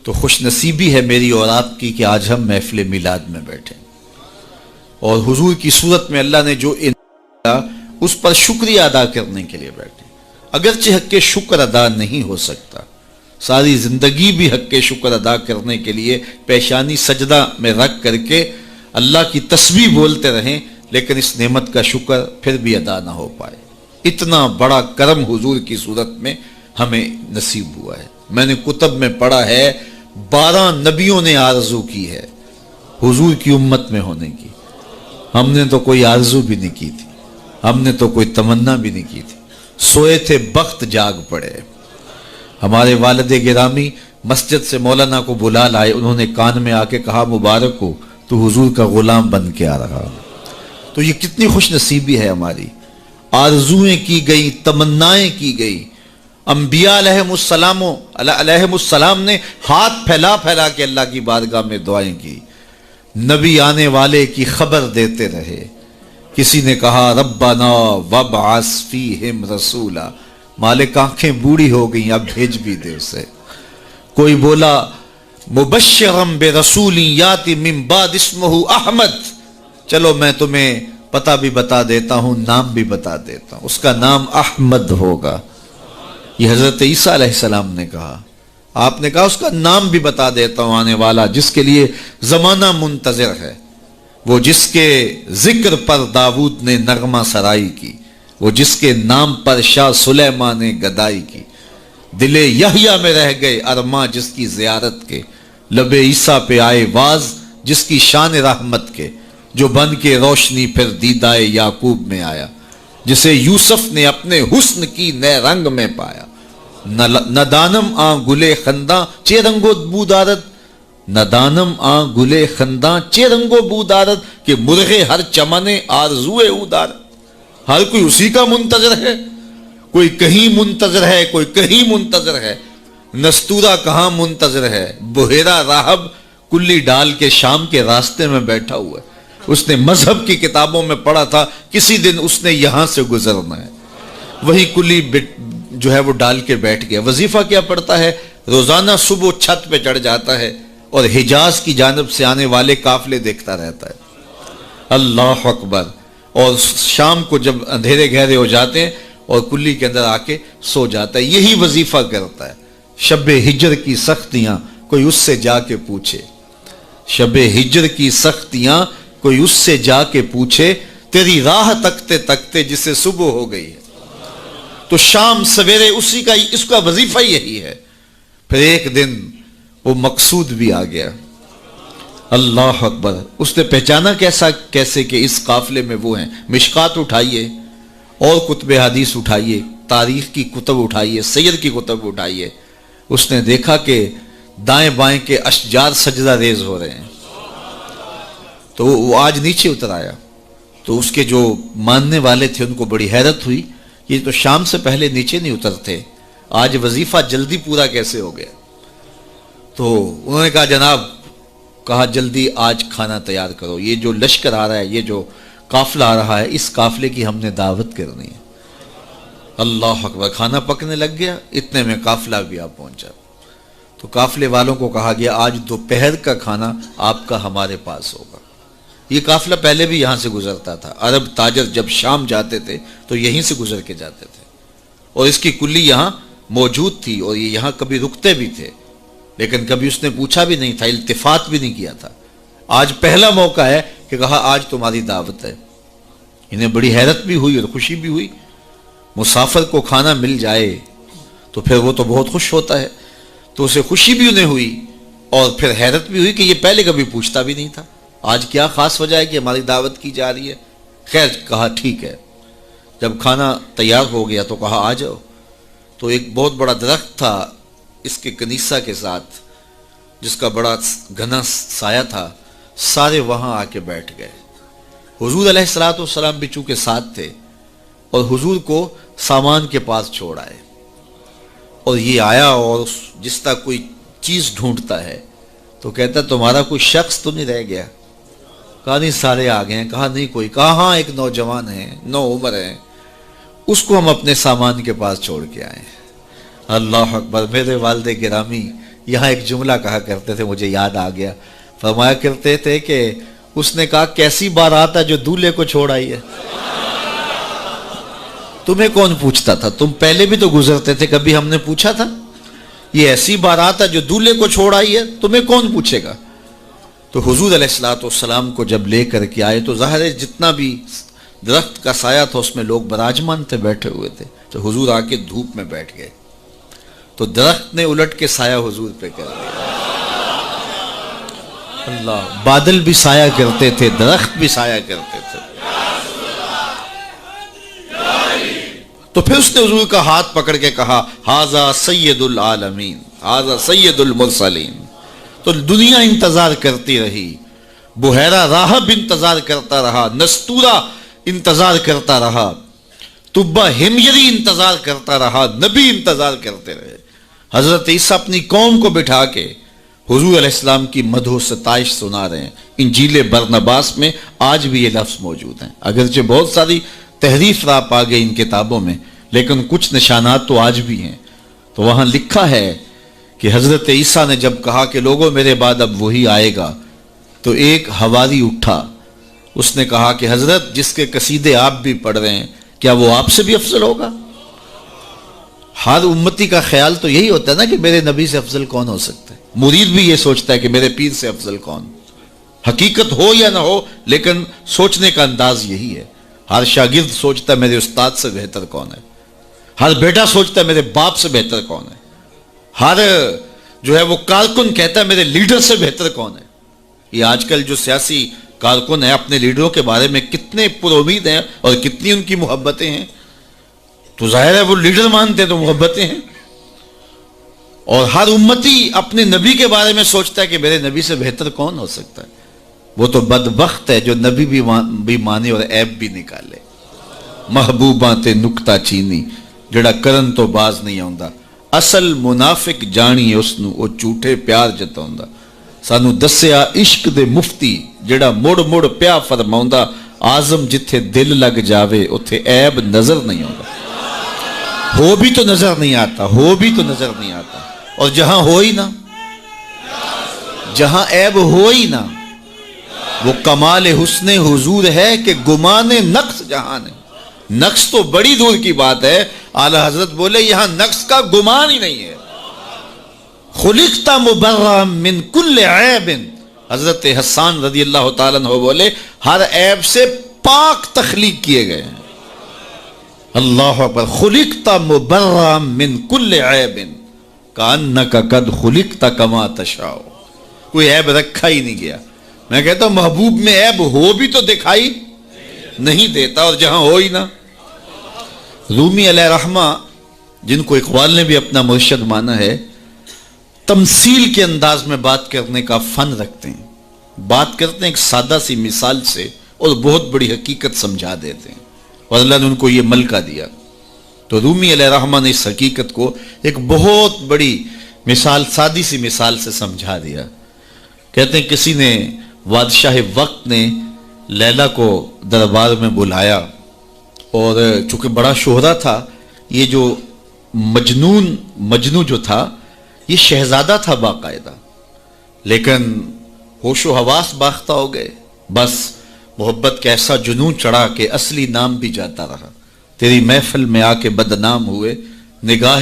تو خوش نصیبی ہے میری اور آپ کی کہ آج ہم محفل میلاد میں بیٹھے اور حضور کی صورت میں اللہ نے جو اس پر شکریہ ادا کرنے کے لیے بیٹھے. اگرچہ حق کے شکر ادا نہیں ہو سکتا، ساری زندگی بھی حق کے شکر ادا کرنے کے لیے پیشانی سجدہ میں رکھ کر کے اللہ کی تسبیح بولتے رہیں، لیکن اس نعمت کا شکر پھر بھی ادا نہ ہو پائے. اتنا بڑا کرم حضور کی صورت میں ہمیں نصیب ہوا ہے. میں نے کتب میں پڑھا ہے 12 نبیوں نے آرزو کی ہے حضور کی امت میں ہونے کی. ہم نے تو کوئی آرزو بھی نہیں کی تھی، ہم نے تو کوئی تمنا بھی نہیں کی تھی. سوئے تھے بخت جاگ پڑے. ہمارے والد گرامی مسجد سے مولانا کو بلا لائے، انہوں نے کان میں آ کے کہا مبارک ہو تو حضور کا غلام بن کے آ رہا. تو یہ کتنی خوش نصیبی ہے ہماری. آرزویں کی گئی، تمنائیں کی گئی. انبیاء علیہ السلام نے ہاتھ پھیلا پھیلا کے اللہ کی بارگاہ میں دعائیں کی. نبی آنے والے کی خبر دیتے رہے. کسی نے کہا ربنا وابعث فیہم رسولا، مالک آنکھیں بوڑھی ہو گئیں اب بھیج بھی دے اسے. کوئی بولا مبشرم برسول یاتی من بعد اسمہ احمد، چلو میں تمہیں پتہ بھی بتا دیتا ہوں، نام بھی بتا دیتا ہوں، اس کا نام احمد ہوگا. یہ حضرت عیسیٰ علیہ السلام نے کہا. آپ نے کہا اس کا نام بھی بتا دیتا ہوں آنے والا جس کے لیے زمانہ منتظر ہے، وہ جس کے ذکر پر داؤد نے نغمہ سرائی کی، وہ جس کے نام پر شاہ سلیمان نے گدائی کی. دل یحییٰ میں رہ گئے ارماں جس کی زیارت کے، لب عیسیٰ پہ آئے واز جس کی شان رحمت کے، جو بن کے روشنی پھر دیدائے یعقوب میں آیا، جسے یوسف نے اپنے حسن کی نئے رنگ میں پایا. ندانم آ گلے خنداں چے رنگو بودارت، ندانم آ گلے خنداں چے رنگو بودارت، کہ مرغے ہر چمنے آرزوئے اودارت. ہر کوئی اسی کا منتظر ہے، کوئی کہیں منتظر ہے، کوئی کہیں منتظر ہے. نستورہ کہاں منتظر ہے، بحیرہ راہب کلی ڈال کے شام کے راستے میں بیٹھا ہوا ہے. اس نے مذہب کی کتابوں میں پڑھا تھا کسی دن اس نے یہاں سے گزرنا ہے. وہی کلی جو ہے وہ ڈال کے بیٹھ گیا. وظیفہ کیا پڑھتا ہے؟ روزانہ صبح چھت پہ چڑھ جاتا ہے اور حجاز کی جانب سے آنے والے قافلے دیکھتا رہتا ہے. اللہ اکبر. اور شام کو جب اندھیرے گہرے ہو جاتے ہیں اور کلی کے اندر آ کے سو جاتا ہے. یہی وظیفہ کرتا ہے. شب ہجر کی سختیاں کوئی اس سے جا کے پوچھے، شب ہجر کی سختیاں کوئی اس سے جا کے پوچھے، تیری راہ تکتے تکتے جسے صبح ہو گئی ہے. تو شام سویرے اسی کا اس کا وظیفہ یہی ہے. پھر ایک دن وہ مقصود بھی آ گیا. اللہ اکبر. اس نے پہچانا کیسے کہ اس قافلے میں وہ ہیں. مشکات اٹھائیے اور کتب حدیث اٹھائیے، تاریخ کی کتب اٹھائیے، سیر کی کتب اٹھائیے. اس نے دیکھا کہ دائیں بائیں کے اشجار سجدہ ریز ہو رہے ہیں. تو وہ آج نیچے اتر آیا. تو اس کے جو ماننے والے تھے ان کو بڑی حیرت ہوئی، یہ تو شام سے پہلے نیچے نہیں اترتے، آج وظیفہ جلدی پورا کیسے ہو گیا. تو انہوں نے کہا جناب، کہا جلدی آج کھانا تیار کرو، یہ جو لشکر آ رہا ہے، یہ جو قافلہ آ رہا ہے، اس قافلے کی ہم نے دعوت کرنی ہے. اللہ اکبر. کھانا پکنے لگ گیا، اتنے میں قافلہ بھی آ پہنچا. تو قافلے والوں کو کہا گیا آج دوپہر کا کھانا آپ کا ہمارے پاس ہوگا. یہ قافلہ پہلے بھی یہاں سے گزرتا تھا. عرب تاجر جب شام جاتے تھے تو یہیں سے گزر کے جاتے تھے، اور اس کی کلی یہاں موجود تھی اور یہ یہاں کبھی رکتے بھی تھے، لیکن کبھی اس نے پوچھا بھی نہیں تھا، التفات بھی نہیں کیا تھا. آج پہلا موقع ہے کہ کہا آج تمہاری دعوت ہے. انہیں بڑی حیرت بھی ہوئی اور خوشی بھی ہوئی. مسافر کو کھانا مل جائے تو پھر وہ تو بہت خوش ہوتا ہے. تو اسے خوشی بھی انہیں ہوئی اور پھر حیرت بھی ہوئی کہ یہ پہلے کبھی پوچھتا بھی نہیں تھا. آج کیا خاص وجہ ہے کہ ہماری دعوت کی جا رہی ہے؟ خیر، کہا ٹھیک ہے. جب کھانا تیار ہو گیا تو کہا آ جاؤ. تو ایک بہت بڑا درخت تھا اس کے کنیسہ کے ساتھ، جس کا بڑا گھنا سایہ تھا. سارے وہاں آ کے بیٹھ گئے. حضور علیہ السلام بھی چونکہ ساتھ تھے اور حضور کو سامان کے پاس چھوڑ آئے. اور یہ آیا اور جس طرح کوئی چیز ڈھونڈتا ہے تو کہتا تمہارا کوئی شخص تو نہیں رہ گیا؟ کہا نہیں، سارے آ گئے ہیں. کہا نہیں کوئی؟ کہا ہاں ایک نوجوان ہے، 9 عمر ہے، اس کو ہم اپنے سامان کے پاس چھوڑ کے آئے. اللہ اکبر. میرے والد گرامی، یہاں ایک جملہ کہا کرتے تھے، مجھے یاد آ گیا، فرمایا کرتے تھے کہ اس نے کہا کیسی بارات ہے جو دولہے کو چھوڑ آئی ہے؟ تمہیں کون پوچھتا تھا؟ تم پہلے بھی تو گزرتے تھے، کبھی ہم نے پوچھا تھا؟ یہ ایسی بارات ہے جو دولہے کو چھوڑ آئی ہے، تمہیں کون پوچھے گا؟ تو حضور علیہ الصلوۃ والسلام کو جب لے کر کے آئے تو ظاہر ہے جتنا بھی درخت کا سایہ تھا اس میں لوگ براجمان تھے، بیٹھے ہوئے تھے، تو حضور آ کے دھوپ میں بیٹھ گئے تو درخت نے الٹ کے سایہ حضور پہ کر دیا۔ اللہ، بادل بھی سایہ کرتے تھے، درخت بھی سایہ کرتے تھے۔ تو پھر اس نے حضور کا ہاتھ پکڑ کے کہا ھذا سید العالمین، ھذا سید المرسلین۔ تو دنیا انتظار کرتی رہی، بحیرہ راہب انتظار کرتا رہا، نستورہ انتظار کرتا رہا، تبہ ہمیری انتظار کرتا رہا، نبی انتظار کرتے رہے۔ حضرت عیسیٰ اپنی قوم کو بٹھا کے حضور علیہ السلام کی مدح و ستائش سنا رہے ہیں۔ انجیل برنباس میں آج بھی یہ لفظ موجود ہیں، اگرچہ بہت ساری تحریف راپ آ گئی ان کتابوں میں، لیکن کچھ نشانات تو آج بھی ہیں۔ تو وہاں لکھا ہے کہ حضرت عیسیٰ نے جب کہا کہ لوگوں میرے بعد اب وہی آئے گا، تو ایک حواری اٹھا، اس نے کہا کہ حضرت جس کے قصیدے آپ بھی پڑھ رہے ہیں، کیا وہ آپ سے بھی افضل ہوگا؟ ہر امتی کا خیال تو یہی ہوتا ہے نا کہ میرے نبی سے افضل کون ہو سکتا ہے۔ مرید بھی یہ سوچتا ہے کہ میرے پیر سے افضل کون، حقیقت ہو یا نہ ہو، لیکن سوچنے کا انداز یہی ہے۔ ہر شاگرد سوچتا ہے میرے استاد سے بہتر کون ہے، ہر بیٹا سوچتا ہے میرے باپ سے بہتر کون ہے، ہر جو ہے وہ کارکن کہتا ہے میرے لیڈر سے بہتر کون ہے۔ یہ آج کل جو سیاسی کارکن ہیں اپنے لیڈروں کے بارے میں کتنے پر امید ہیں اور کتنی ان کی محبتیں ہیں، تو ظاہر ہے وہ لیڈر مانتے ہیں تو محبتیں ہیں۔ اور ہر امتی اپنے نبی کے بارے میں سوچتا ہے کہ میرے نبی سے بہتر کون ہو سکتا ہے۔ وہ تو بدبخت ہے جو نبی بھی مانے اور عیب بھی نکالے۔ محبوباں تے نکتہ چینی جڑا کرن تو باز نہیں آਉਂدا، اصل منافق جانی اس نو او جھوٹے پیار جتاوندا۔ سانو دسیا عشق دے مفتی جڑا مڑ مڑ پیا فرماوندا، آزم جتھے دل لگ جاوے اتھے عیب نظر نہیں آتا۔ ہو بھی تو نظر نہیں آتا، ہو بھی تو نظر نہیں آتا، اور جہاں ہو ہی نہ، جہاں عیب ہو ہی نہ، وہ کمال حسن حضور ہے کہ گمان نقص جہان ہے۔ نقص تو بڑی دور کی بات ہے، اعلی حضرت بولے یہاں نقص کا گمان ہی نہیں ہے۔ خلقت مبرأ من کل عیب، حضرت حسان رضی اللہ تعالیٰ عنہ بولے ہر عیب سے پاک تخلیق کیے گئے ہیں۔ اللہ اکبر، خلقت مبرأ من کل عیب کأنک قد خلقت کما تشاء، کوئی عیب رکھا ہی نہیں گیا۔ میں کہتا ہوں محبوب میں عیب ہو بھی تو دکھائی نہیں دیتا، اور جہاں ہو ہی نہ۔ رومی علیہ رحمہ، جن کو اقبال نے بھی اپنا مرشد مانا ہے، تمثیل کے انداز میں بات کرنے کا فن رکھتے ہیں، بات کرتے ہیں ایک سادہ سی مثال سے اور بہت بڑی حقیقت سمجھا دیتے ہیں، اور اللہ نے ان کو یہ ملکہ دیا۔ تو رومی علیہ رحمہ نے اس حقیقت کو ایک بہت بڑی مثال، سادی سی مثال سے سمجھا دیا۔ کہتے ہیں کسی نے، بادشاہ وقت نے لیلا کو دربار میں بلایا، اور چونکہ بڑا شہرہ تھا، یہ جو مجنو جو تھا یہ شہزادہ تھا باقاعدہ، لیکن ہوش و حواس باختہ ہو گئے، بس محبت کا ایسا جنون چڑھا کہ اصلی نام بھی جاتا رہا۔ تیری محفل میں آ کے بدنام ہوئے، نگاہ